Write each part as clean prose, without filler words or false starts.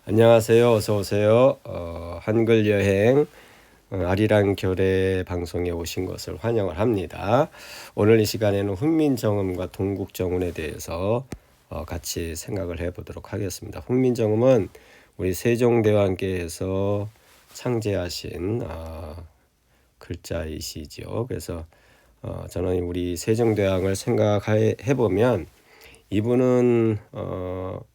안녕하세요. 어서 오세요. 한글 여행 아리랑 교례 방송에 오신 것을 환영을 합니다. 오늘 이 시간에는 훈민정음과 동국정운에 대해서 같이 생각을 해보도록 하겠습니다. 훈민정음은 우리 세종대왕께서 창제하신 글자이시죠. 그래서 저는 우리 세종대왕을 생각해 보면 이분은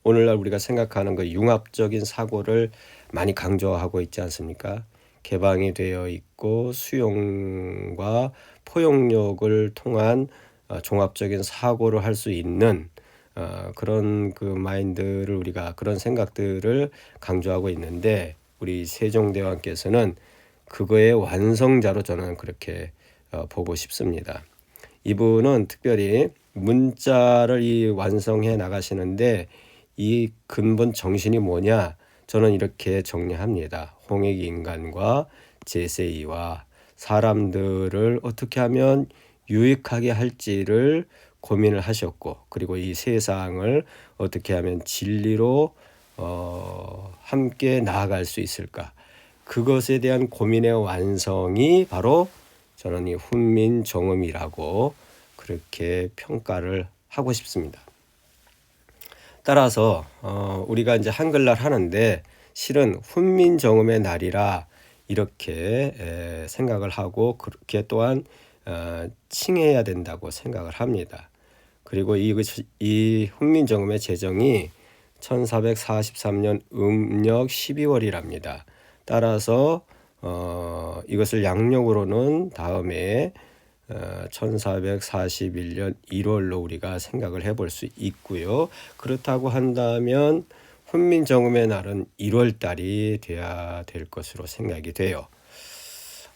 오늘날 우리가 생각하는 그 융합적인 사고를 많이 강조하고 있지 않습니까? 개방이 되어 있고 수용과 포용력을 통한 종합적인 사고를 할 수 있는 그런 그 마인드를 우리가 그런 생각들을 강조하고 있는데 우리 세종대왕께서는 그거의 완성자로 저는 그렇게 보고 싶습니다. 이분은 특별히 문자를 완성해 나가시는데 이 근본 정신이 뭐냐? 저는 이렇게 정리합니다. 홍익 인간과 제세이와 사람들을 어떻게 하면 유익하게 할지를 고민을 하셨고, 그리고 이 세상을 어떻게 하면 진리로 함께 나아갈 수 있을까? 그것에 대한 고민의 완성이 바로 저는 이 훈민정음이라고 그렇게 평가를 하고 싶습니다. 따라서 우리가 이제 한글날 하는데 실은 훈민정음의 날이라 이렇게 생각을 하고 그렇게 또한 칭해야 된다고 생각을 합니다. 그리고 이 훈민정음의 제정이 1443년 음력 12월이랍니다. 따라서 이것을 양력으로는 다음에 1441년 1월로 우리가 생각을 해볼 수 있고요. 그렇다고 한다면 훈민정음의 날은 1월 달이 돼야 될 것으로 생각이 돼요.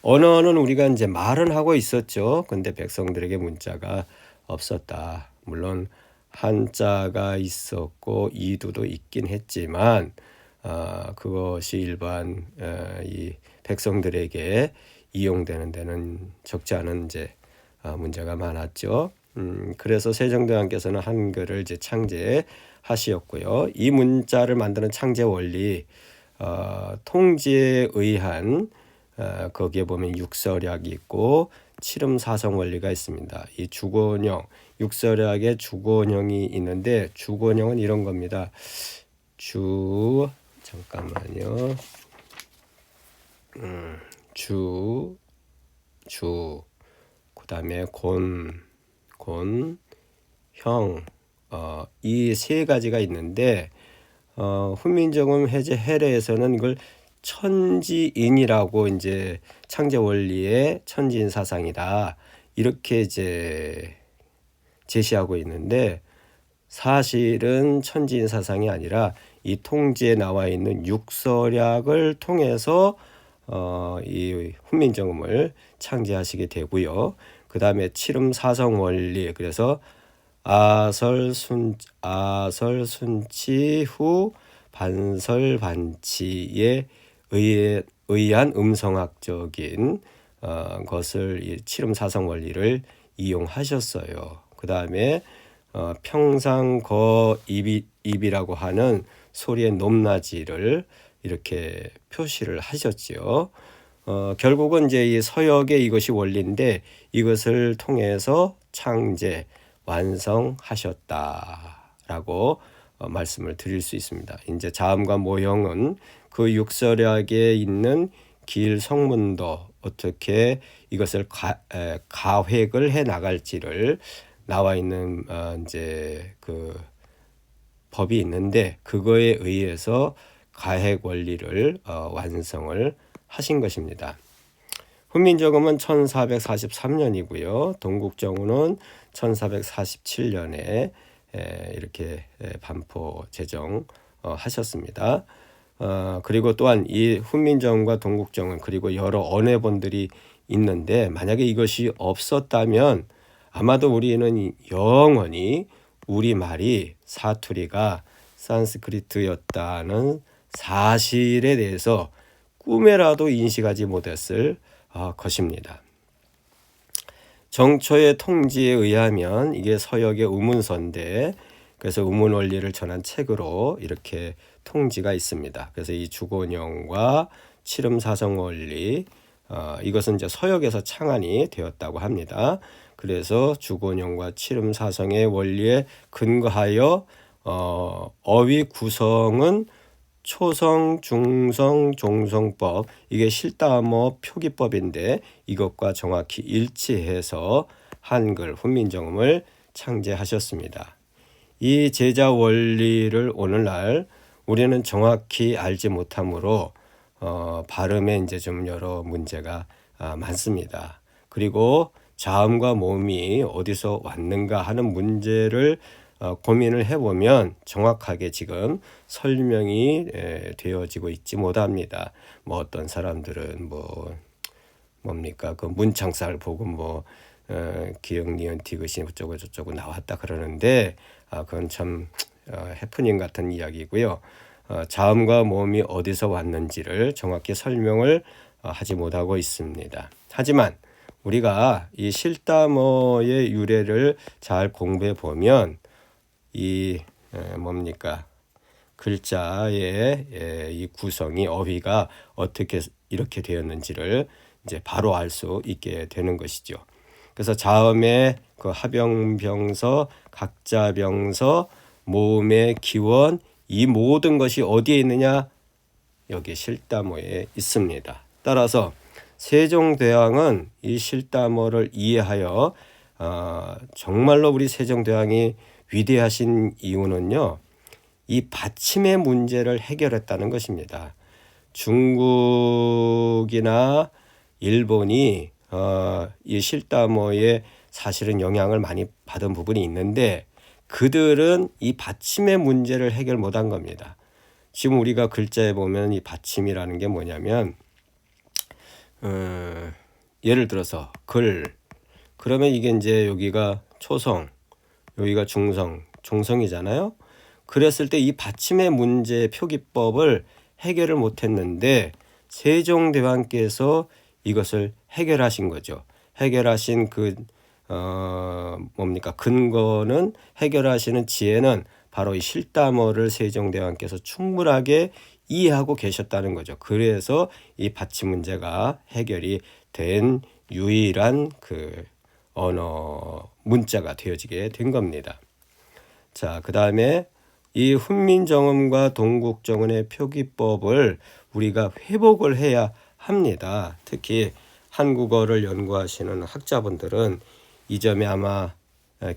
언어는 우리가 이제 말은 하고 있었죠. 근데 백성들에게 문자가 없었다. 물론 한자가 있었고 이두도 있긴 했지만 그것이 일반 이 백성들에게 이용되는 데는 적지 않은 이제 문제가 많았죠. 그래서 세종대왕께서는 한글을 이제 창제하셨고요. 이 문자를 만드는 창제 원리, 통지에 의한 거기에 보면 육설약이 있고 칠음사성 원리가 있습니다. 이 주곤형, 육설약에 주곤형이 있는데 주곤형은 이런 겁니다. 잠깐만요. 그 다음에 형, 이 세 가지가 있는데 훈민정음 해제 해례에서는 이걸 천지인이라고 이제 창제 원리의 천지인 사상이다 이렇게 이제 제시하고 있는데 사실은 천지인 사상이 아니라 이 통지에 나와 있는 육설약을 통해서 이 훈민정음을 창제하시게 되고요. 그 다음에 칠음사성 원리, 그래서 아설순치 후 반설반치에 의한 음성학적인 것을 이 칠음사성 원리를 이용하셨어요. 그 다음에 평상거입이라고 하는 소리의 높낮이를 이렇게 표시를 하셨지요. 결국은 이제 이 서역의 이것이 원리인데 이것을 통해서 창제, 완성하셨다라고 말씀을 드릴 수 있습니다. 이제 자음과 모형은 그 육설약에 있는 길 성문도 어떻게 이것을 가획을 해 나갈지를 나와 있는 이제 그 법이 있는데 그거에 의해서 가획 원리를 완성을 하신 것입니다. 훈민정음은 1443년이고요. 동국정운은 1447년에 이렇게 반포 제정 하셨습니다. 그리고 또한 이 훈민정음과 동국정운 그리고 여러 언해본들이 있는데 만약에 이것이 없었다면 아마도 우리는 영원히 우리말이 사투리가 산스크리트였다는 사실에 대해서 꿈에라도 인식하지 못했을 것입니다. 정초의 통지에 의하면 이게 서역의 우문서인데 그래서 의문 원리를 전한 책으로 이렇게 통지가 있습니다. 그래서 이 주곤형과 칠음 사성 원리, 이것은 이제 서역에서 창안이 되었다고 합니다. 그래서 주곤형과 칠음 사성의 원리에 근거하여 어휘 구성은 초성, 중성, 종성법, 이게 실다모 표기법인데 이것과 정확히 일치해서 한글 훈민정음을 창제하셨습니다. 이 제자 원리를 오늘날 우리는 정확히 알지 못하므로 발음에 이제 좀 여러 문제가 많습니다. 그리고 자음과 모음이 어디서 왔는가 하는 문제를 고민을 해보면 정확하게 지금 설명이 되어지고 있지 못합니다. 뭐 어떤 사람들은 뭡니까 그 문창살 보고 기역 니은 디귿이 어쩌고 저쩌고 나왔다 그러는데 그건 참 해프닝 같은 이야기고요. 자음과 모음이 어디서 왔는지를 정확히 설명을 하지 못하고 있습니다. 하지만 우리가 이 실다모의 유래를 잘 공부해 보면 이 글자의 이 구성이 어휘가 어떻게 이렇게 되었는지를 이제 바로 알 수 있게 되는 것이죠. 그래서 자음의 그 하병병서, 각자병서, 모음의 기원, 이 모든 것이 어디에 있느냐? 여기 실다모에 있습니다. 따라서 세종대왕은 이 실다모를 이해하여 정말로 우리 세종대왕이 위대하신 이유는요, 이 받침의 문제를 해결했다는 것입니다. 중국이나 일본이 이 실다모에 사실은 영향을 많이 받은 부분이 있는데 그들은 이 받침의 문제를 해결 못한 겁니다. 지금 우리가 글자에 보면 이 받침이라는 게 뭐냐면 예를 들어서 그러면 이게 이제 여기가 초성, 여기가 중성, 종성이잖아요. 그랬을 때 이 받침의 문제 표기법을 해결을 못했는데 세종대왕께서 이것을 해결하신 거죠. 해결하신 근거는 해결하시는 지혜는 바로 이 실다모를 세종대왕께서 충분하게 이해하고 계셨다는 거죠. 그래서 이 받침 문제가 해결이 된 유일한 그 언어 문자가 되어지게 된 겁니다. 자, 그 다음에 이 훈민정음과 동국정음의 표기법을 우리가 회복을 해야 합니다. 특히 한국어를 연구하시는 학자분들은 이 점에 아마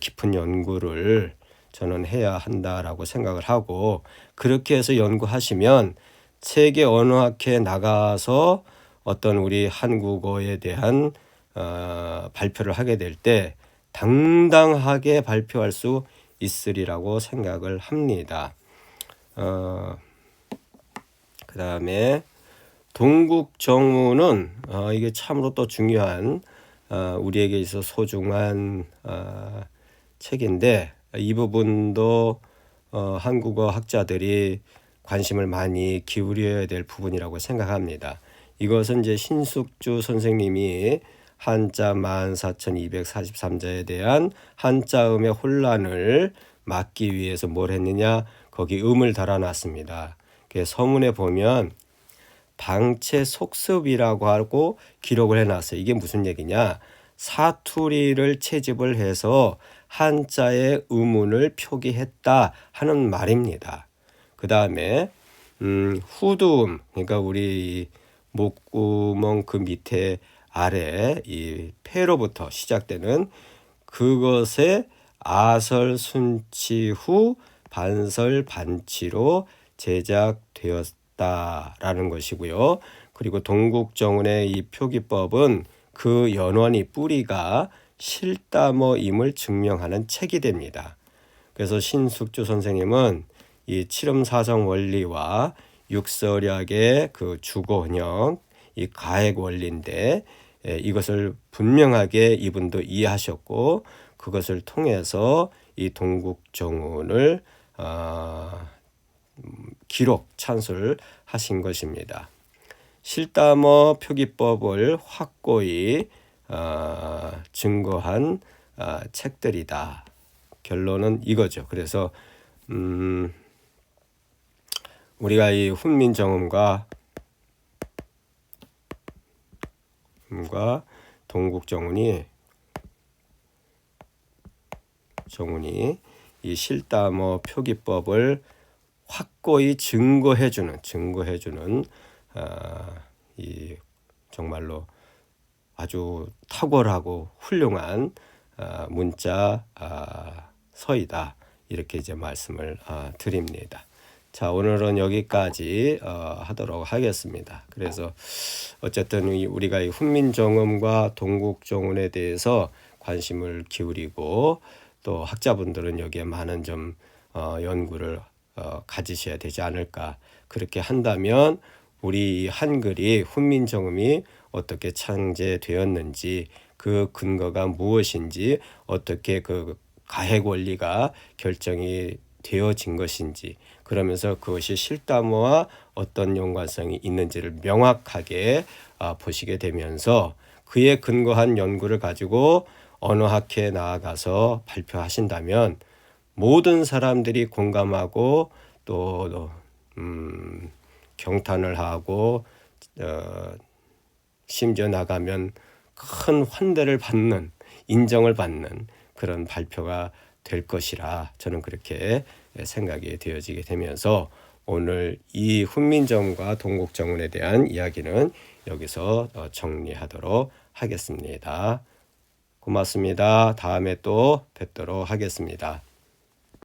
깊은 연구를 저는 해야 한다라고 생각을 하고, 그렇게 해서 연구하시면 세계 언어학회에 나가서 어떤 우리 한국어에 대한 발표를 하게 될 때 당당하게 발표할 수 있으리라고 생각을 합니다. 그 다음에 동국정음은 이게 참으로 또 중요한 우리에게 있어 소중한 책인데 이 부분도 한국어 학자들이 관심을 많이 기울여야 될 부분이라고 생각합니다. 이것은 이제 신숙주 선생님이 한자 14,243자에 대한 한자음의 혼란을 막기 위해서 뭘 했느냐? 거기 음을 달아놨습니다. 서문에 보면 방체 속습이라고 하고 기록을 해놨어요. 이게 무슨 얘기냐? 사투리를 채집을 해서 한자의 음운을 표기했다 하는 말입니다. 그 다음에 후두음, 그러니까 우리 목구멍 그 밑에 아래 이 폐로부터 시작되는 그것에 아설 순치 후 반설 반치로 제작되었다라는 것이고요. 그리고 동국정음의 이 표기법은 그 연원이 뿌리가 실다모임을 증명하는 책이 됩니다. 그래서 신숙주 선생님은 이 칠음사성 원리와 육설약의 그 주고형, 이 가액 원리인데 이것을 분명하게 이분도 이해하셨고 그것을 통해서 이 동국정음을 기록 찬술하신 것입니다. 실다모 표기법을 확고히 증거한 책들이다. 결론은 이거죠. 그래서 우리가 이 훈민정음과 동국정운이 이 실담어 표기법을 확고히 증거해주는 이 정말로 아주 탁월하고 훌륭한 문자 서이다, 이렇게 이제 말씀을 드립니다. 자, 오늘은 여기까지 하도록 하겠습니다. 그래서 어쨌든 우리가 이 훈민정음과 동국정운에 대해서 관심을 기울이고, 또 학자분들은 여기에 많은 좀 연구를 가지셔야 되지 않을까. 그렇게 한다면 우리 한글이, 훈민정음이 어떻게 창제되었는지, 그 근거가 무엇인지, 어떻게 그 가해 원리가 결정이 되어진 것인지, 그러면서 그것이 실담어와 어떤 연관성이 있는지를 명확하게 보시게 되면서 그에 근거한 연구를 가지고 언어학회에 나아가서 발표하신다면 모든 사람들이 공감하고 또 경탄을 하고 심지어 나가면 큰 환대를 받는, 인정을 받는 그런 발표가 될 것이라 저는 그렇게 생각이 되어지게 되면서 오늘 이 훈민정음과 동국정운에 대한 이야기는 여기서 정리하도록 하겠습니다. 고맙습니다. 다음에 또 뵙도록 하겠습니다.